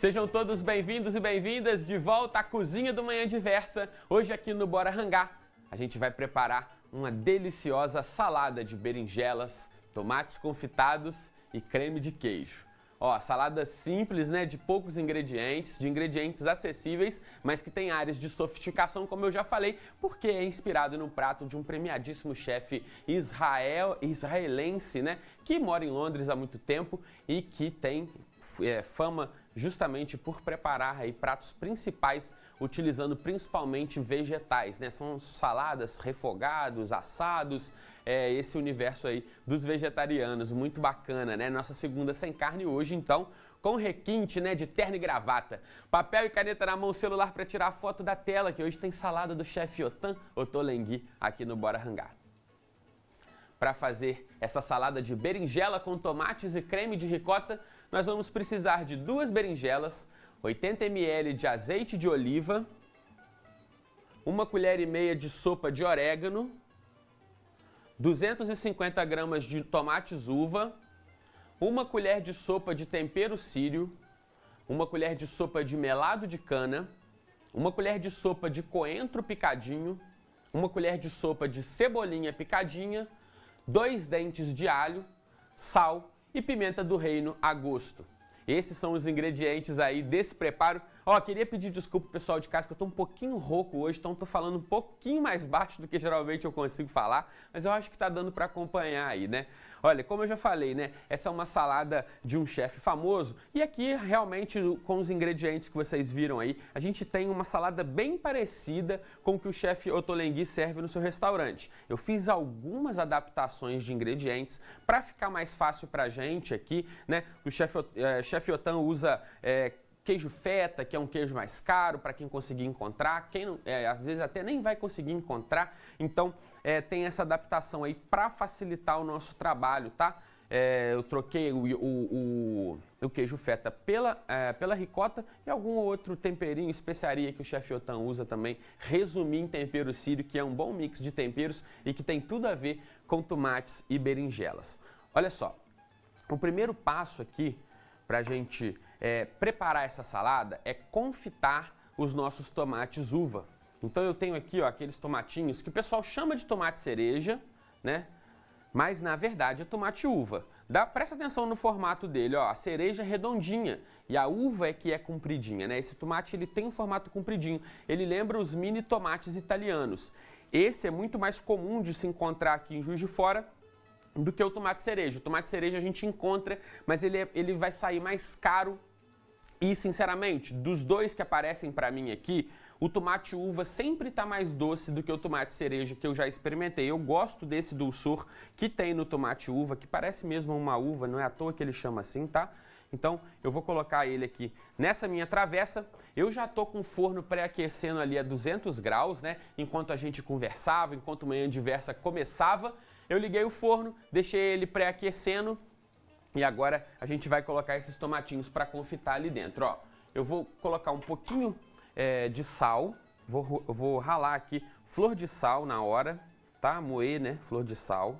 Sejam todos bem-vindos e bem-vindas de volta à Cozinha do Manhã Diversa. Hoje aqui no Bora Rangar, a gente vai preparar uma deliciosa salada de berinjelas, tomates confitados e creme de queijo. Ó, salada simples, né, de poucos ingredientes, de ingredientes acessíveis, mas que tem áreas de sofisticação, como eu já falei, porque é inspirado no prato de um premiadíssimo chefe israelense, né, que mora em Londres há muito tempo e que tem fama justamente por preparar aí pratos principais utilizando principalmente vegetais, né? São saladas, refogados, assados, esse universo aí dos vegetarianos, muito bacana, né? Nossa segunda sem carne hoje, então, com requinte, né, de terno e gravata. Papel e caneta na mão, celular para tirar a foto da tela, que hoje tem salada do chefe Yotam Ottolenghi aqui no Bora Rangar. Para fazer essa salada de berinjela com tomates e creme de ricota, nós vamos precisar de 2 berinjelas, 80 ml de azeite de oliva, 1 colher e meia de sopa de orégano, 250 gramas de tomates uva, 1 colher de sopa de tempero sírio, 1 colher de sopa de melado de cana, 1 colher de sopa de coentro picadinho, 1 colher de sopa de cebolinha picadinha, 2 dentes de alho, sal e pimenta do reino a gosto. Esses são os ingredientes aí desse preparo. Ó, queria pedir desculpa pro pessoal de casa que eu tô um pouquinho rouco hoje, então tô falando um pouquinho mais baixo do que geralmente eu consigo falar, mas eu acho que tá dando para acompanhar aí, né? Olha, como eu já falei, né? Essa é uma salada de um chefe famoso e aqui realmente com os ingredientes que vocês viram aí, a gente tem uma salada bem parecida com o que o chefe Ottolenghi serve no seu restaurante. Eu fiz algumas adaptações de ingredientes para ficar mais fácil pra gente aqui, né? O chefe Yotam usa queijo feta, que é um queijo mais caro para quem conseguir encontrar, quem não, às vezes até nem vai conseguir encontrar, então tem essa adaptação aí para facilitar o nosso trabalho, tá? Eu troquei o queijo feta pela ricota e algum outro temperinho, especiaria que o chefe Yotam usa também, resumi em tempero sírio, que é um bom mix de temperos e que tem tudo a ver com tomates e berinjelas. Olha só, o primeiro passo aqui para a gente preparar essa salada é confitar os nossos tomates uva. Então eu tenho aqui, ó, aqueles tomatinhos que o pessoal chama de tomate cereja, né? Mas na verdade é tomate uva. Presta atenção no formato dele, ó, a cereja é redondinha e a uva é que é compridinha, né? Esse tomate ele tem um formato compridinho, ele lembra os mini tomates italianos. Esse é muito mais comum de se encontrar aqui em Juiz de Fora do que o tomate cereja. O tomate cereja a gente encontra, mas ele vai sair mais caro e, sinceramente, dos dois que aparecem para mim aqui, o tomate uva sempre está mais doce do que o tomate cereja que eu já experimentei. Eu gosto desse dulçor que tem no tomate uva, que parece mesmo uma uva, não é à toa que ele chama assim, tá? Então, eu vou colocar ele aqui nessa minha travessa. Eu já tô com o forno pré-aquecendo ali a 200 graus, né? Enquanto a gente conversava, enquanto o Manhã Diversa começava, eu liguei o forno, deixei ele pré-aquecendo e agora a gente vai colocar esses tomatinhos para confitar ali dentro, ó. Eu vou colocar um pouquinho de sal, eu vou ralar aqui flor de sal na hora, tá? Moer, né? Flor de sal.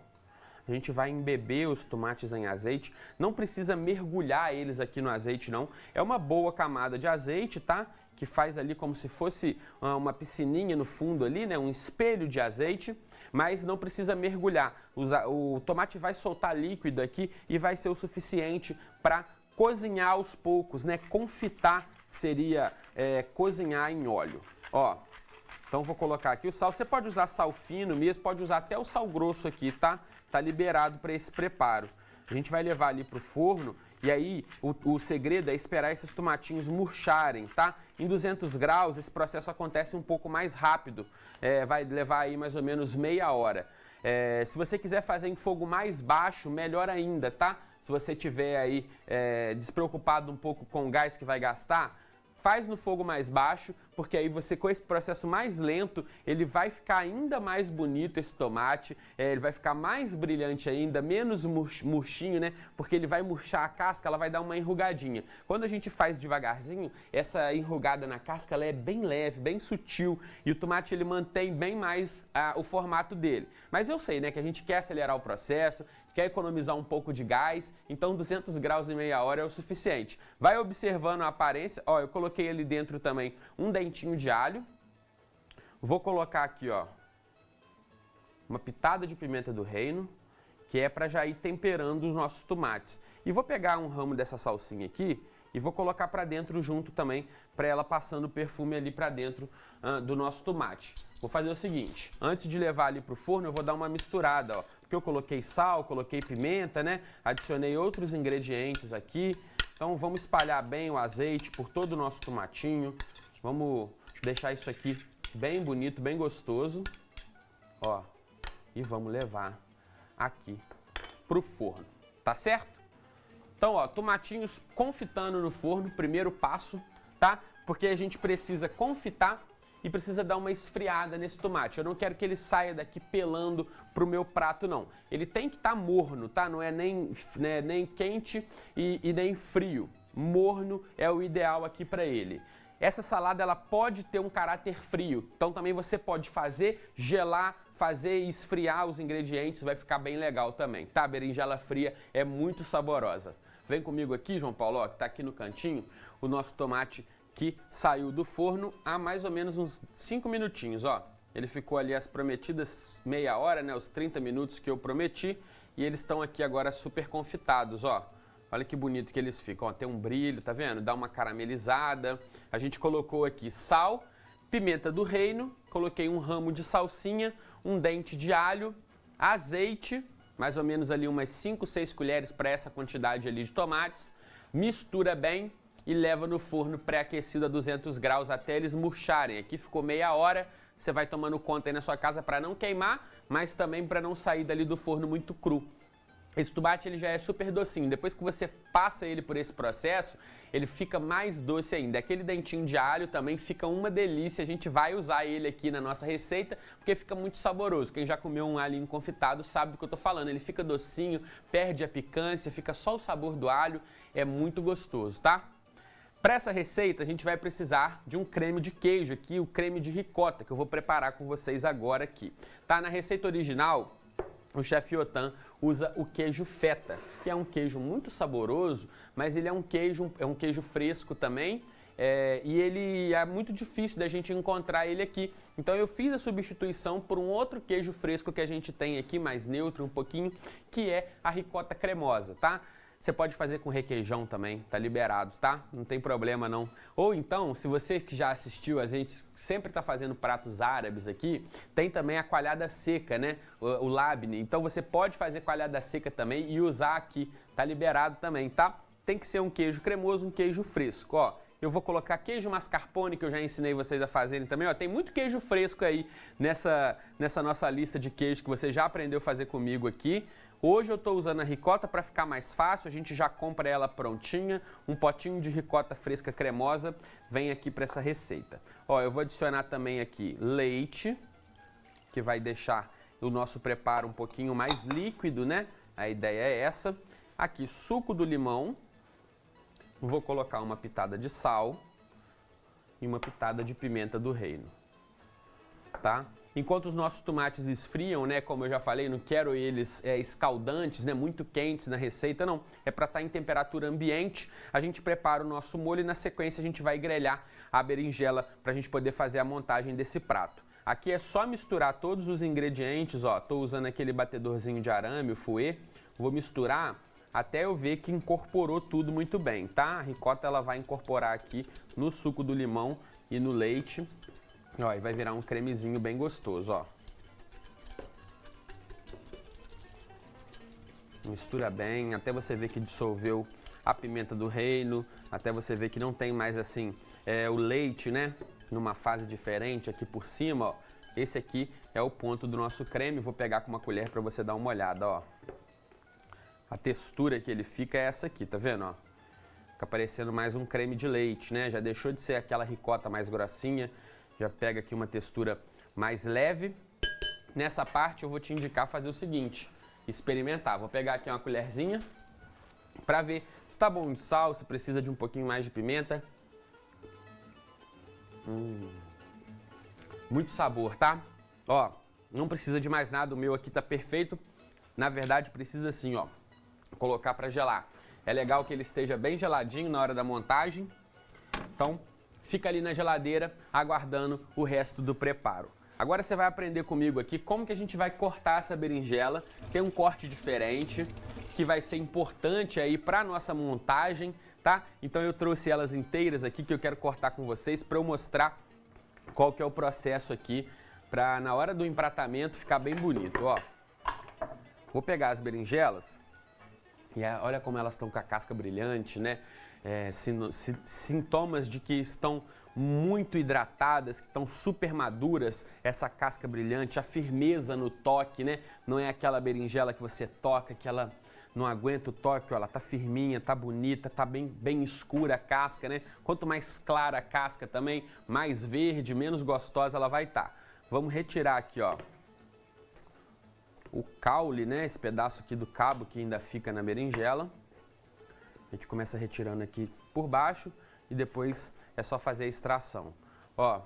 A gente vai embeber os tomates em azeite, não precisa mergulhar eles aqui no azeite não, é uma boa camada de azeite, tá? Que faz ali como se fosse uma piscininha no fundo ali, né? Um espelho de azeite, mas não precisa mergulhar. O tomate vai soltar líquido aqui e vai ser o suficiente para cozinhar aos poucos, né? Confitar seria cozinhar em óleo. Ó, então vou colocar aqui o sal. Você pode usar sal fino mesmo, pode usar até o sal grosso aqui, tá? Tá liberado para esse preparo. A gente vai levar ali pro forno e aí o segredo é esperar esses tomatinhos murcharem, tá? Em 200 graus esse processo acontece um pouco mais rápido, vai levar aí mais ou menos meia hora. Se você quiser fazer em fogo mais baixo, melhor ainda, tá? Se você tiver aí despreocupado um pouco com o gás que vai gastar, faz no fogo mais baixo, porque aí você, com esse processo mais lento, ele vai ficar ainda mais bonito esse tomate, ele vai ficar mais brilhante ainda, menos murchinho, né? Porque ele vai murchar a casca, ela vai dar uma enrugadinha. Quando a gente faz devagarzinho, essa enrugada na casca, ela é bem leve, bem sutil, e o tomate ele mantém bem mais o formato dele. Mas eu sei, né, que a gente quer acelerar o processo, quer economizar um pouco de gás, então 200 graus em meia hora é o suficiente. Vai observando a aparência, ó, eu coloquei ali dentro também um dentinho de alho, vou colocar aqui, ó, uma pitada de pimenta do reino, que é para já ir temperando os nossos tomates. E vou pegar um ramo dessa salsinha aqui e vou colocar para dentro junto também, para ela passando o perfume ali para dentro do nosso tomate. Vou fazer o seguinte, antes de levar ali para o forno, eu vou dar uma misturada, ó, porque eu coloquei sal, coloquei pimenta, né? Adicionei outros ingredientes aqui. Então vamos espalhar bem o azeite por todo o nosso tomatinho. Vamos deixar isso aqui bem bonito, bem gostoso. Ó, e vamos levar aqui pro forno, tá certo? Então, ó, tomatinhos confitando no forno, primeiro passo, tá? Porque a gente precisa confitar e precisa dar uma esfriada nesse tomate. Eu não quero que ele saia daqui pelando pro meu prato, não. Ele tem que estar morno, tá? Não é nem quente e nem frio. Morno é o ideal aqui para ele. Essa salada ela pode ter um caráter frio, então também você pode fazer, gelar, fazer e esfriar os ingredientes, vai ficar bem legal também, tá? A berinjela fria é muito saborosa. Vem comigo aqui, João Paulo, ó, que tá aqui no cantinho, o nosso tomate que saiu do forno há mais ou menos uns 5 minutinhos, ó. Ele ficou ali as prometidas meia hora, né, os 30 minutos que eu prometi, e eles estão aqui agora super confitados, ó. Olha que bonito que eles ficam, ó, tem um brilho, tá vendo? Dá uma caramelizada. A gente colocou aqui sal, pimenta do reino, coloquei um ramo de salsinha, um dente de alho, azeite, mais ou menos ali umas 5, 6 colheres para essa quantidade ali de tomates. Mistura bem e leva no forno pré-aquecido a 200 graus até eles murcharem. Aqui ficou meia hora, você vai tomando conta aí na sua casa para não queimar, mas também para não sair dali do forno muito cru. Esse tomate ele já é super docinho, depois que você passa ele por esse processo, ele fica mais doce ainda. Aquele dentinho de alho também fica uma delícia, a gente vai usar ele aqui na nossa receita, porque fica muito saboroso. Quem já comeu um alho confitado sabe do que eu tô falando, ele fica docinho, perde a picância, fica só o sabor do alho, é muito gostoso, tá? Para essa receita a gente vai precisar de um creme de queijo aqui, o creme de ricota, que eu vou preparar com vocês agora aqui. Tá? Na receita original, o chefe Yotam usa o queijo feta, que é um queijo muito saboroso, mas ele é um queijo fresco também, e ele é muito difícil da gente encontrar ele aqui. Então eu fiz a substituição por um outro queijo fresco que a gente tem aqui, mais neutro um pouquinho, que é a ricota cremosa, tá? Você pode fazer com requeijão também, tá liberado, tá? Não tem problema não. Ou então, se você que já assistiu, a gente sempre tá fazendo pratos árabes aqui, tem também a coalhada seca, né? O labne. Então você pode fazer coalhada seca também e usar aqui, tá liberado também, tá? Tem que ser um queijo cremoso, um queijo fresco, ó. Eu vou colocar queijo mascarpone, que eu já ensinei vocês a fazerem também, ó. Tem muito queijo fresco aí nessa nossa lista de queijos que você já aprendeu a fazer comigo aqui. Hoje eu estou usando a ricota para ficar mais fácil, a gente já compra ela prontinha, um potinho de ricota fresca cremosa, vem aqui para essa receita. Ó, eu vou adicionar também aqui leite, que vai deixar o nosso preparo um pouquinho mais líquido, né? A ideia é essa. Aqui suco do limão, vou colocar uma pitada de sal e uma pitada de pimenta do reino, tá? Enquanto os nossos tomates esfriam, né, como eu já falei, não quero eles escaldantes, né, muito quentes na receita, não. É para estar em temperatura ambiente. A gente prepara o nosso molho e na sequência a gente vai grelhar a berinjela para a gente poder fazer a montagem desse prato. Aqui é só misturar todos os ingredientes, ó. Tô usando aquele batedorzinho de arame, o fouet. Vou misturar até eu ver que incorporou tudo muito bem, tá? A ricota ela vai incorporar aqui no suco do limão e no leite. Ó, e vai virar um cremezinho bem gostoso, ó. Mistura bem, até você ver que dissolveu a pimenta do reino, até você ver que não tem mais assim o leite, né? Numa fase diferente aqui por cima, ó. Esse aqui é o ponto do nosso creme. Vou pegar com uma colher para você dar uma olhada, ó. A textura que ele fica é essa aqui, tá vendo, ó? Fica parecendo mais um creme de leite, né? Já deixou de ser aquela ricota mais grossinha. Já pega aqui uma textura mais leve. Nessa parte eu vou te indicar fazer o seguinte, experimentar. Vou pegar aqui uma colherzinha para ver se tá bom de sal, se precisa de um pouquinho mais de pimenta. Muito sabor, tá? Ó, não precisa de mais nada, o meu aqui tá perfeito. na verdade precisa assim, ó, colocar para gelar. É legal que ele esteja bem geladinho na hora da montagem, então fica ali na geladeira aguardando o resto do preparo. Agora você vai aprender comigo aqui como que a gente vai cortar essa berinjela. Tem um corte diferente que vai ser importante aí para nossa montagem, tá? Então eu trouxe elas inteiras aqui que eu quero cortar com vocês para eu mostrar qual que é o processo aqui para na hora do empratamento ficar bem bonito, ó. Vou pegar as berinjelas e olha como elas estão com a casca brilhante, né? Sintomas de que estão muito hidratadas, que estão super maduras, essa casca brilhante, a firmeza no toque, né? Não é aquela berinjela que você toca, que ela não aguenta o toque, ó, ela tá firminha, tá bonita, tá bem escura a casca, né? Quanto mais clara a casca também, mais verde, menos gostosa ela vai estar. Vamos retirar aqui, ó, o caule, né? Esse pedaço aqui do cabo que ainda fica na berinjela. A gente começa retirando aqui por baixo e depois é só fazer a extração. Ó,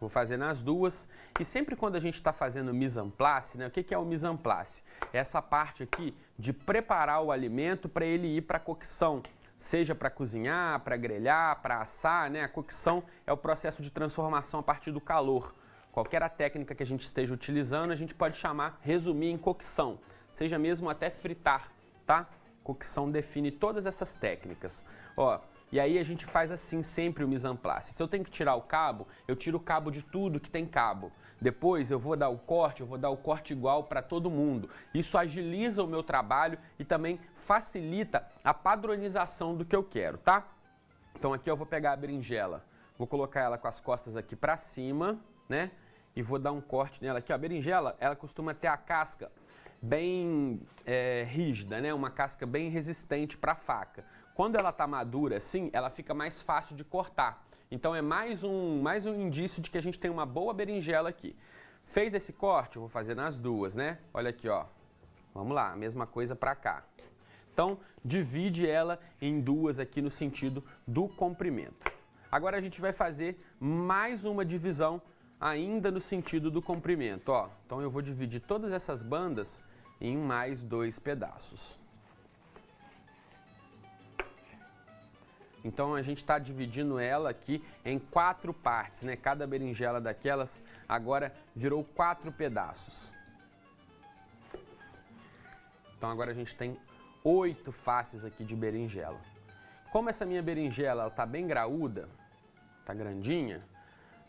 vou fazer nas duas. E sempre quando a gente está fazendo mise en place, né? O que é o mise en place? É essa parte aqui de preparar o alimento para ele ir para a cocção. Seja para cozinhar, para grelhar, para assar, né? A cocção é o processo de transformação a partir do calor. Qualquer técnica que a gente esteja utilizando, a gente pode chamar, resumir em cocção. Seja mesmo até fritar, tá? Cocção define todas essas técnicas. Ó, e aí a gente faz assim sempre o mise en place. Se eu tenho que tirar o cabo, eu tiro o cabo de tudo que tem cabo. Depois eu vou dar o corte igual para todo mundo. Isso agiliza o meu trabalho e também facilita a padronização do que eu quero, tá? Então aqui eu vou pegar a berinjela, vou colocar ela com as costas aqui para cima, né? E vou dar um corte nela aqui. Ó, a berinjela, ela costuma ter a casca bem rígida, né? Uma casca bem resistente para a faca. Quando ela está madura assim, ela fica mais fácil de cortar. Então é mais um indício de que a gente tem uma boa berinjela aqui. Fez esse corte? Eu vou fazer nas duas, né? Olha aqui, ó. Vamos lá, a mesma coisa para cá. Então divide ela em duas aqui no sentido do comprimento. Agora a gente vai fazer mais uma divisão ainda no sentido do comprimento, ó. Então eu vou dividir todas essas bandas em mais 2 pedaços. Então a gente está dividindo ela aqui em 4 partes, né? Cada berinjela daquelas agora virou 4 pedaços. Então agora a gente tem 8 faces aqui de berinjela. Como essa minha berinjela está bem graúda, está grandinha,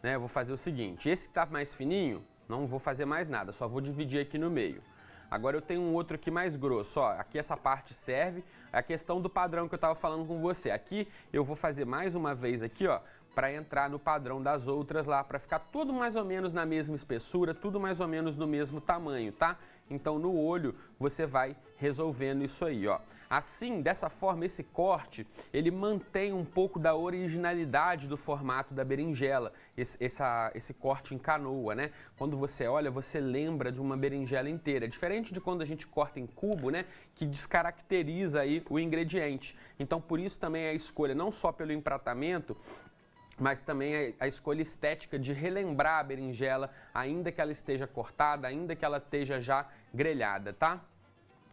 né? Eu vou fazer o seguinte, esse que está mais fininho, não vou fazer mais nada, só vou dividir aqui no meio. Agora eu tenho um outro aqui mais grosso, ó, aqui essa parte serve, é a questão do padrão que eu estava falando com você. Aqui eu vou fazer mais uma vez aqui, ó, para entrar no padrão das outras lá, para ficar tudo mais ou menos na mesma espessura, tudo mais ou menos no mesmo tamanho, tá? Então no olho você vai resolvendo isso aí, ó. Assim, dessa forma, esse corte, ele mantém um pouco da originalidade do formato da berinjela, esse corte em canoa, né? Quando você olha, você lembra de uma berinjela inteira, diferente de quando a gente corta em cubo, né? Que descaracteriza aí o ingrediente. Então, por isso também a escolha, não só pelo empratamento, mas também a escolha estética de relembrar a berinjela, ainda que ela esteja cortada, ainda que ela esteja já grelhada, tá?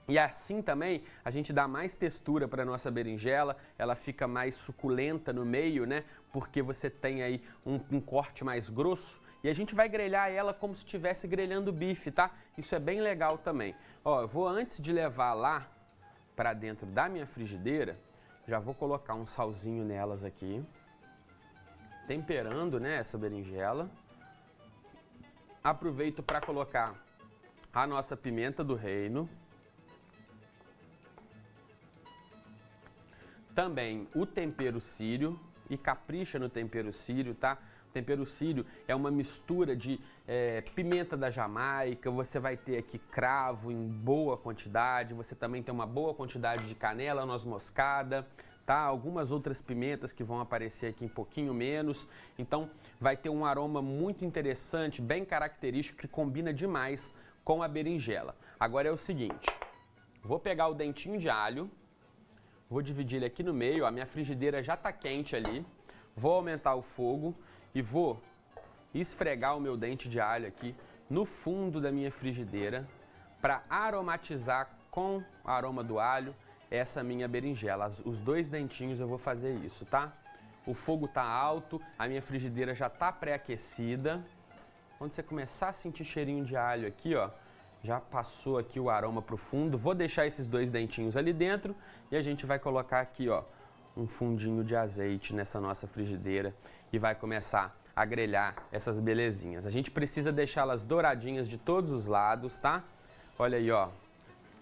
E assim também a gente dá mais textura para a nossa berinjela, ela fica mais suculenta no meio, né? Porque você tem aí um corte mais grosso e a gente vai grelhar ela como se estivesse grelhando bife, tá? Isso é bem legal também. Ó, eu vou antes de levar lá para dentro da minha frigideira, já vou colocar um salzinho nelas aqui, temperando, né, essa berinjela. Aproveito para colocar a nossa pimenta do reino. Também o tempero sírio, e capricha no tempero sírio, tá? O tempero sírio é uma mistura de pimenta da Jamaica, você vai ter aqui cravo em boa quantidade, você também tem uma boa quantidade de canela, noz moscada, tá? Algumas outras pimentas que vão aparecer aqui um pouquinho menos. Então vai ter um aroma muito interessante, bem característico, que combina demais com a berinjela. Agora é o seguinte, vou pegar o dentinho de alho, vou dividir ele aqui no meio, a minha frigideira já está quente ali, vou aumentar o fogo e vou esfregar o meu dente de alho aqui no fundo da minha frigideira para aromatizar com o aroma do alho essa minha berinjela. Os 2 dentinhos eu vou fazer isso, tá? O fogo tá alto, a minha frigideira já tá pré-aquecida. Quando você começar a sentir cheirinho de alho aqui, ó, já passou aqui o aroma pro fundo. Vou deixar esses 2 dentinhos ali dentro e a gente vai colocar aqui, ó, um fundinho de azeite nessa nossa frigideira e vai começar a grelhar essas belezinhas. A gente precisa deixá-las douradinhas de todos os lados, tá? Olha aí, ó.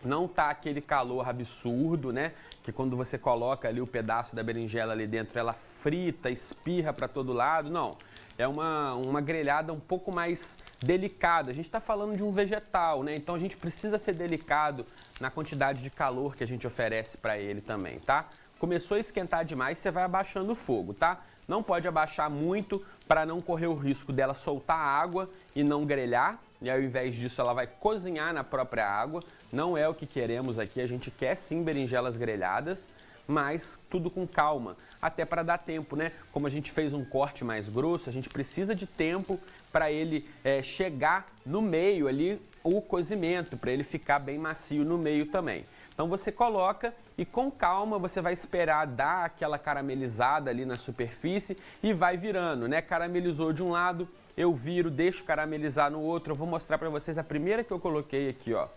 Não tá aquele calor absurdo, né? Que quando você coloca ali o pedaço da berinjela ali dentro, ela frita, espirra para todo lado. Não, é uma grelhada um pouco mais delicada. A gente está falando de um vegetal, né? Então a gente precisa ser delicado na quantidade de calor que a gente oferece para ele também, tá? Começou a esquentar demais, você vai abaixando o fogo, tá? Não pode abaixar muito para não correr o risco dela soltar água e não grelhar. E ao invés disso ela vai cozinhar na própria água. Não é o que queremos aqui, a gente quer sim berinjelas grelhadas, mas tudo com calma, até para dar tempo, né? Como a gente fez um corte mais grosso, a gente precisa de tempo para ele chegar no meio ali, o cozimento, para ele ficar bem macio no meio também. Então você coloca e com calma você vai esperar dar aquela caramelizada ali na superfície e vai virando, né? Caramelizou de um lado, eu viro, deixo caramelizar no outro. Eu vou mostrar para vocês a primeira que eu coloquei aqui, ó.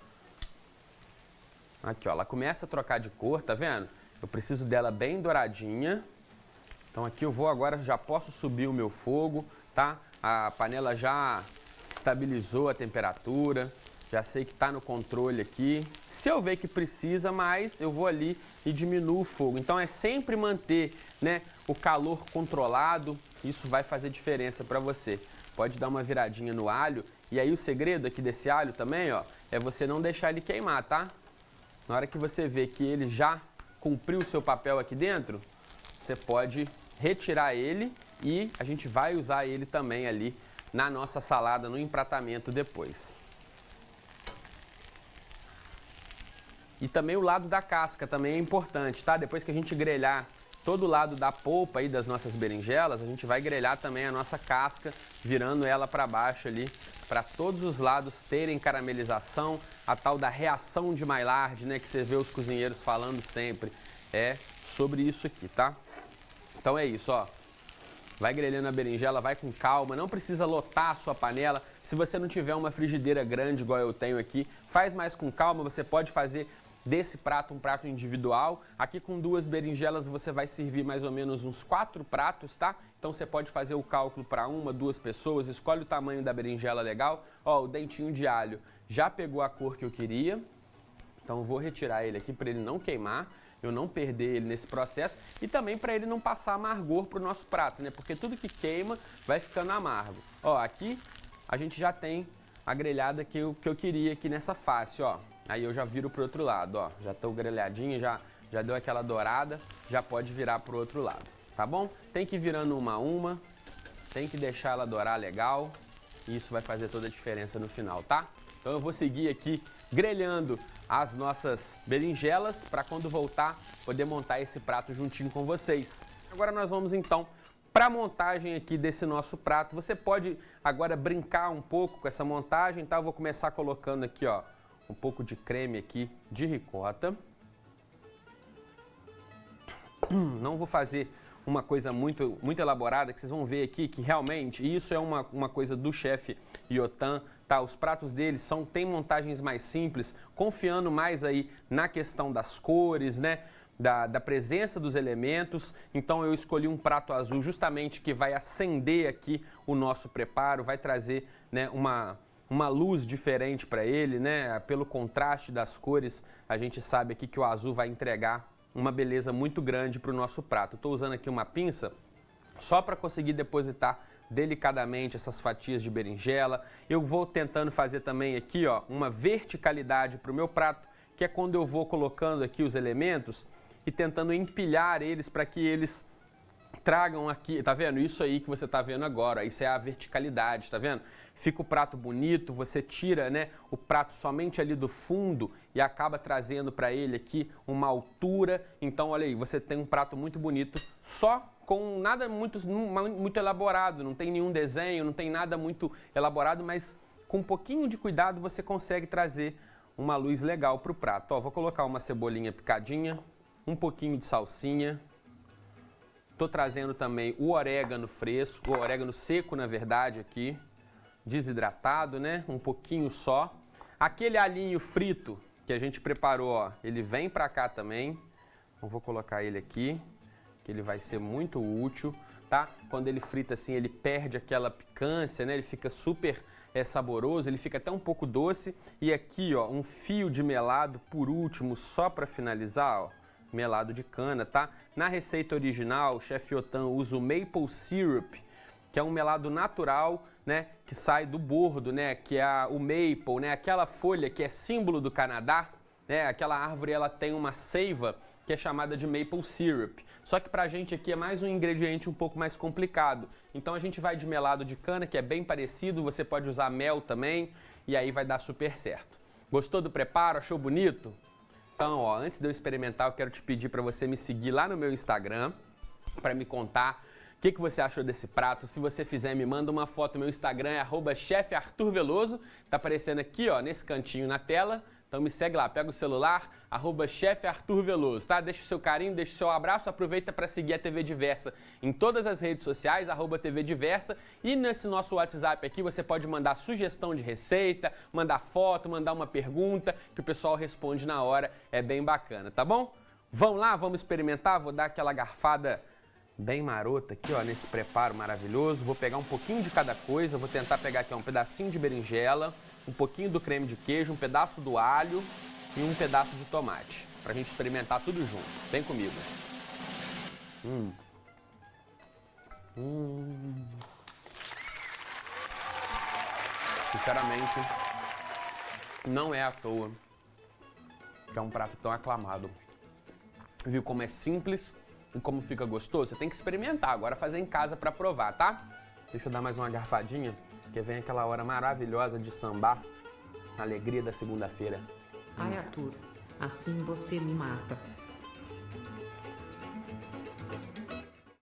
Aqui, ó, ela começa a trocar de cor, tá vendo? Eu preciso dela bem douradinha. Então aqui eu vou agora, já posso subir o meu fogo, tá? A panela já estabilizou a temperatura, já sei que tá no controle aqui. Se eu ver que precisa mais, eu vou ali e diminuo o fogo. Então é sempre manter, né, o calor controlado, isso vai fazer diferença para você. Pode dar uma viradinha no alho, e aí o segredo aqui desse alho também, ó, é você não deixar ele queimar, tá? Na hora que você vê que ele já cumpriu o seu papel aqui dentro, você pode retirar ele e a gente vai usar ele também ali na nossa salada, no empratamento depois. E também o lado da casca também é importante, tá? Depois que a gente grelhar todo o lado da polpa aí das nossas berinjelas, a gente vai grelhar também a nossa casca, virando ela para baixo ali, para todos os lados terem caramelização, a tal da reação de Maillard, né, que você vê os cozinheiros falando sempre, é sobre isso aqui, tá? Então é isso, ó. Vai grelhando a berinjela, vai com calma, não precisa lotar a sua panela. Se você não tiver uma frigideira grande igual eu tenho aqui, faz mais com calma, você pode fazer desse prato um prato individual. Aqui com 2 berinjelas você vai servir mais ou menos uns 4 pratos, tá? Então você pode fazer o cálculo para 1, 2 pessoas, escolhe o tamanho da berinjela legal. Ó, o dentinho de alho já pegou a cor que eu queria, então eu vou retirar ele aqui para ele não queimar, eu não perder ele nesse processo e também para ele não passar amargor para o nosso prato, né? Porque tudo que queima vai ficando amargo. Ó, aqui a gente já tem a grelhada que eu queria aqui nessa face, ó. Aí eu já viro pro outro lado, ó. Já tô grelhadinho, já deu aquela dourada, já pode virar pro outro lado, tá bom? Tem que ir virando uma a uma, tem que deixar ela dourar legal. E isso vai fazer toda a diferença no final, tá? Então eu vou seguir aqui grelhando as nossas berinjelas para quando voltar poder montar esse prato juntinho com vocês. Agora nós vamos então para a montagem aqui desse nosso prato. Você pode agora brincar um pouco com essa montagem, tá? Eu vou começar colocando aqui, ó, um pouco de creme aqui de ricota. Não vou fazer uma coisa muito elaborada, que vocês vão ver aqui que realmente isso é uma coisa do chefe Yotam, tá? Os pratos deles tem montagens mais simples, confiando mais aí na questão das cores, né? Da presença dos elementos. Então eu escolhi um prato azul justamente que vai acender aqui o nosso preparo, vai trazer, né, uma luz diferente para ele, né? Pelo contraste das cores, a gente sabe aqui que o azul vai entregar uma beleza muito grande para o nosso prato. Estou usando aqui uma pinça só para conseguir depositar delicadamente essas fatias de berinjela. Eu vou tentando fazer também aqui, ó, uma verticalidade para o meu prato, que é quando eu vou colocando aqui os elementos e tentando empilhar eles para que eles tragam aqui, tá vendo? Isso aí que você tá vendo agora, isso é a verticalidade, tá vendo? Fica o prato bonito, você tira, né, o prato somente ali do fundo e acaba trazendo para ele aqui uma altura. Então, olha aí, você tem um prato muito bonito, só com nada muito elaborado, não tem nenhum desenho, não tem nada muito elaborado, mas com um pouquinho de cuidado você consegue trazer uma luz legal pro prato. Ó, vou colocar uma cebolinha picadinha, um pouquinho de salsinha. Tô trazendo também o orégano fresco, o orégano seco, na verdade, aqui. Desidratado, né? Um pouquinho só. Aquele alinho frito que a gente preparou, ó, ele vem pra cá também. Então, vou colocar ele aqui, que ele vai ser muito útil, tá? Quando ele frita assim, ele perde aquela picância, né? Ele fica super saboroso, ele fica até um pouco doce. E aqui, ó, um fio de melado por último, só para finalizar, ó, melado de cana, tá? Na receita original, o chefe Yotan usa o maple syrup, que é um melado natural, né, que sai do bordo, né, que é o maple, né, aquela folha que é símbolo do Canadá, né, aquela árvore ela tem uma seiva que é chamada de maple syrup. Só que pra gente aqui é mais um ingrediente um pouco mais complicado. Então a gente vai de melado de cana, que é bem parecido, você pode usar mel também, e aí vai dar super certo. Gostou do preparo? Achou bonito? Então, ó, antes de eu experimentar, eu quero te pedir para você me seguir lá no meu Instagram, para me contar o que você achou desse prato. Se você fizer, me manda uma foto. Meu Instagram é @chefarturveloso. Tá aparecendo aqui, ó, nesse cantinho na tela. Então me segue lá, pega o celular, @chefarturveloso, tá? Deixa o seu carinho, deixa o seu abraço, aproveita para seguir a TV Diversa em todas as redes sociais, @TV Diversa. E nesse nosso WhatsApp aqui você pode mandar sugestão de receita, mandar foto, mandar uma pergunta, que o pessoal responde na hora, é bem bacana, tá bom? Vamos lá, vamos experimentar, vou dar aquela garfada bem marota aqui, ó, nesse preparo maravilhoso. Vou pegar um pouquinho de cada coisa, vou tentar pegar aqui ó, um pedacinho de berinjela, um pouquinho do creme de queijo, um pedaço do alho e um pedaço de tomate, pra gente experimentar tudo junto. Vem comigo. Sinceramente, não é à toa que é um prato tão aclamado. Viu como é simples e como fica gostoso? Você tem que experimentar, agora fazer em casa pra provar, tá? Deixa eu dar mais uma garfadinha, que vem aquela hora maravilhosa de sambar, a alegria da segunda-feira. Ai, Arthur, assim você me mata.